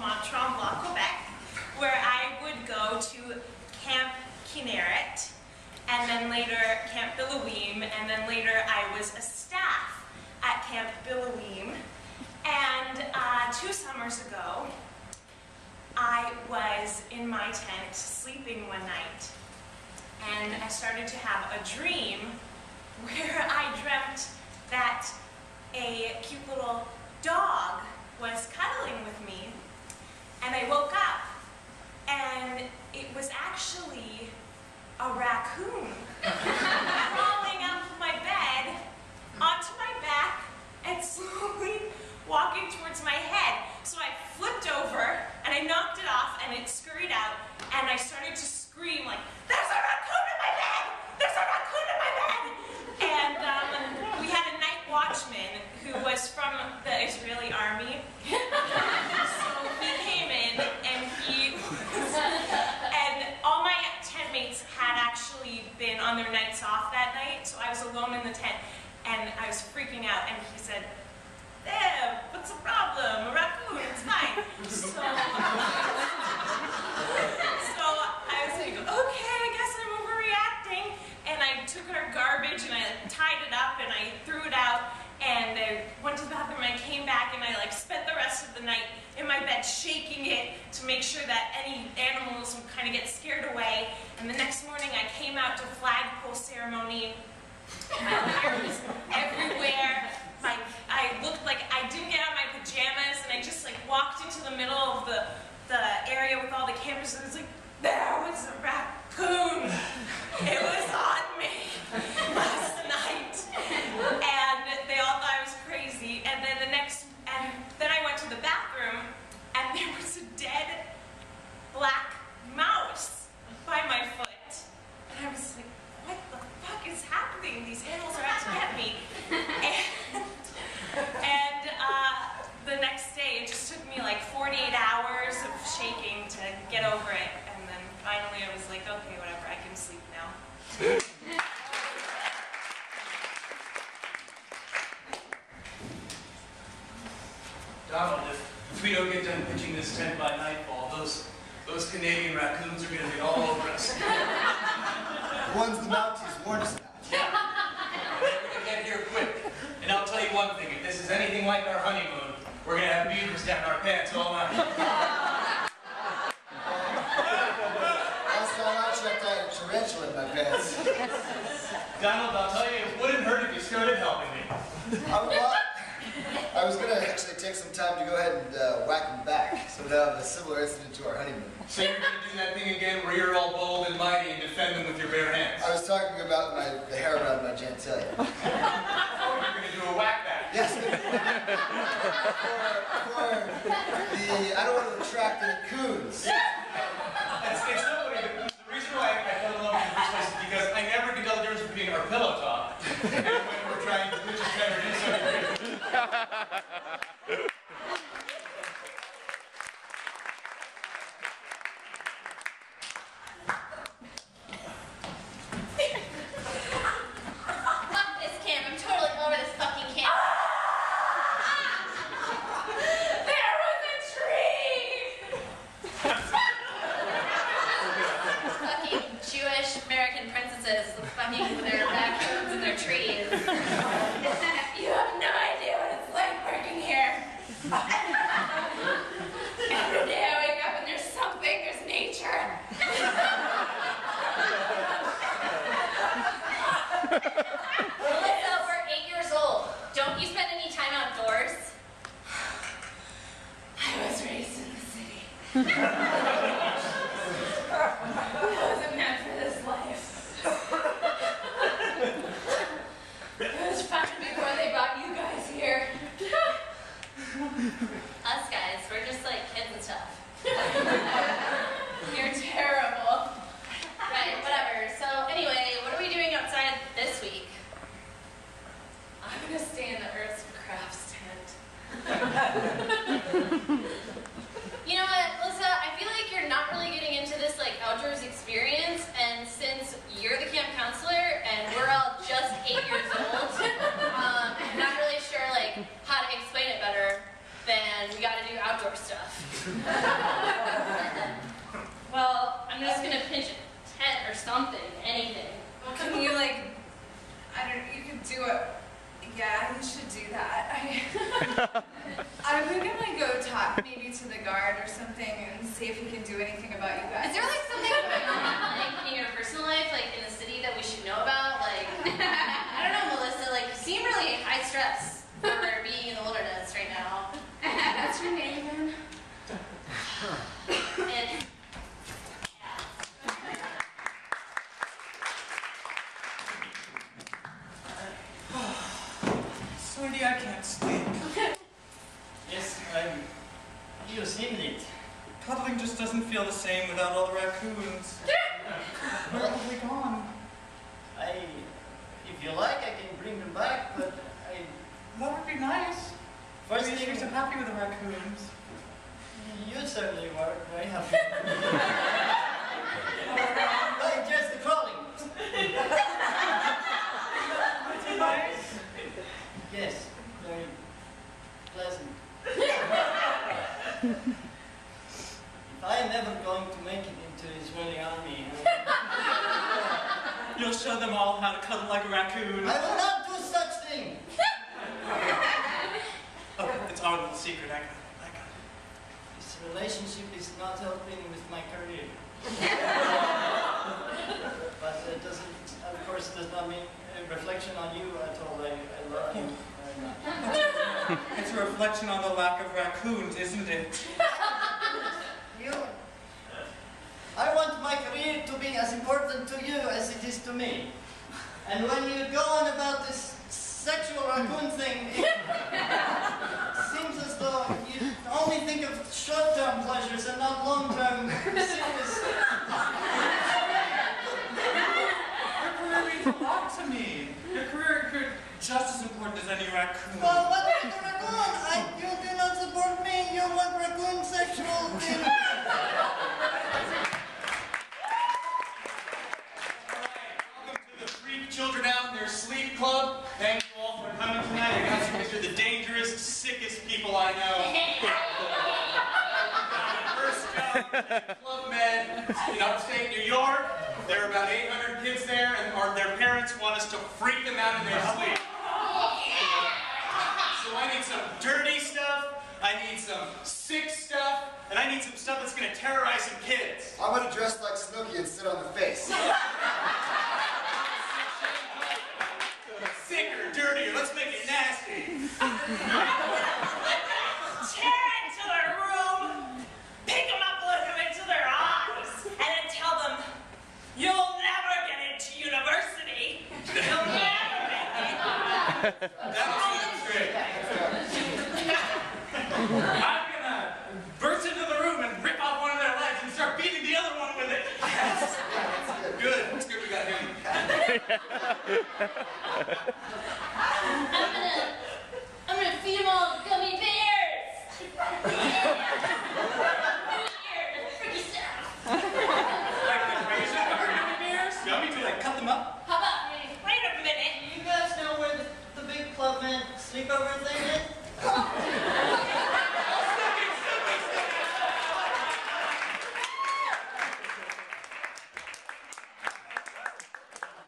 Tremblant, Quebec, where I would go to Camp Kinneret, and then later Camp Billowim, and then later I was a staff at Camp Billowim. And 2 summers ago, I was in my tent sleeping one night, and I started to have a dream where I dreamt that a cute little dog was cuddling with me, and I woke up, and it was actually a raccoon crawling up my bed, onto my back, and slowly walking towards my head. So I flipped over, and I knocked it off, and it scurried out, and I started to scream like, "There's a raccoon in my bed! There's a raccoon in my bed!" And we had a night watchman who was from the Israeli army. So he came in, and and all my tent mates had actually been on their nights off that night, so I was alone in the tent, and I was freaking out, and he said, "There, what's the problem? A raccoon, it's fine." So I was like, okay, I guess I'm overreacting. And I took our garbage and I tied it up and I threw it out, and I went to the bathroom and I came back, and I spent the rest of the night in my bed shaking it to make sure that any animals would kind of get scared away. And the next morning I came out to flagpole ceremony. My hair was everywhere. I looked like I didn't get out of my pajamas, and I just walked into the middle of the area with all the cameras, and it was like, there was a raccoon. It was on me last night. And they all thought I was crazy. And then then I went to the bathroom, and there was a dead black mouse by my foot. And I was like, what the fuck is happening? These animals are out to get me. And the next day, it just took me 48 hours of shaking to get over it. And then finally I was like, okay, whatever, I can sleep now. Donald, if we don't get done pitching this tent by nightfall, those Canadian raccoons are going to be all over us. The ones the Mounties warned us about. Yeah. We're going to get here quick. And I'll tell you one thing, if this is anything like our honeymoon, we're going to have beavers down our pants all night. Last time I checked, I had a tarantula in my pants. Donald, I'll tell you, it wouldn't hurt if you started helping me. I was going to actually take some time to go ahead and whack them back, so we'd have a similar incident to our honeymoon. So you're going to do that thing again where you're all bold and mighty and defend them with your bare hands? I was talking about the hair around my genitalia. Oh, you're going to do a whack back? Yes. I don't want to attract any coons. It's so funny. The reason why I fell in love with you in the first place is because I never could tell the difference between our pillow talk and when we're trying to pitch each other do something. With their raccoons and their trees. You have no idea what it's like working here. Every day I wake up and there's something, there's nature. Melissa, we're 8 years old. Don't you spend any time outdoors? I was raised in the city. I wasn't meant for this life. It was fun before they brought you guys here. Us guys, we're just kids and stuff. You're terrible. Right, whatever. So anyway, what are we doing outside this week? I'm gonna stay in the Earth's Crafts tent. You know what, Melissa, I feel like you're not really getting into this outdoors experience, and since you're the camp counselor and we're all just 8 years old, I'm not really sure how to explain it better than we gotta do outdoor stuff. Well, I'm just gonna pinch a tent or something, anything. Well, can you like, I don't know, you could do it. Yeah, you should do that. I think I'm gonna go talk maybe to the guard or something and see if he can do anything about you guys. Is there like something going on, like in your personal life, like in the city that we should know about? Like, I don't know, Melissa. Like, you seem really high stress for being in the wilderness right now. What's your name again? And Sweetie, I can't sleep. Yes, you've seen it. Cuddling just doesn't feel the same without all the raccoons. Where have they gone? If you like, I can bring them back, but That would be nice. first You're thing, so happy with the raccoons. you certainly were very happy. But just the crawling. That's nice. Yes, very pleasant. If I am ever going to make it into the Israeli army, You'll show them all how to cuddle like a raccoon. I will not do such thing. Oh, it's our little secret. I got it. This relationship is not helping with my career. But it doesn't, of course, does not mean a reflection on you at all. I love you very much. It's a reflection on the lack of raccoons, isn't it? I want my career to be as important to you as it is to me. And when you go on about this sexual raccoon thing, it seems as though you only think of short-term pleasures and not long-term serious. Your career means a lot to me. Your career could just as important as any raccoon. Well, what is the raccoon? You do not support me. You want raccoon sexual thing. Children out in their sleep club. Thank you all for coming tonight. You guys are the dangerous, sickest people I know. First Club Med in upstate New York. There are about 800 kids there, and their parents want us to freak them out in their sleep. So I need some dirty stuff, I need some sick stuff, and I need some stuff that's going to terrorize some kids. I'm gonna dress like Snooki and sit on the face. Sicker, dirtier, let's make it nasty. Tear into their room, pick them up, look them into their eyes, and then tell them, you'll never get into university. You'll never make it. That was great. I'm gonna burst into the room and rip off one of their legs and start beating the other one with it. Yes. Good. It's good we got him.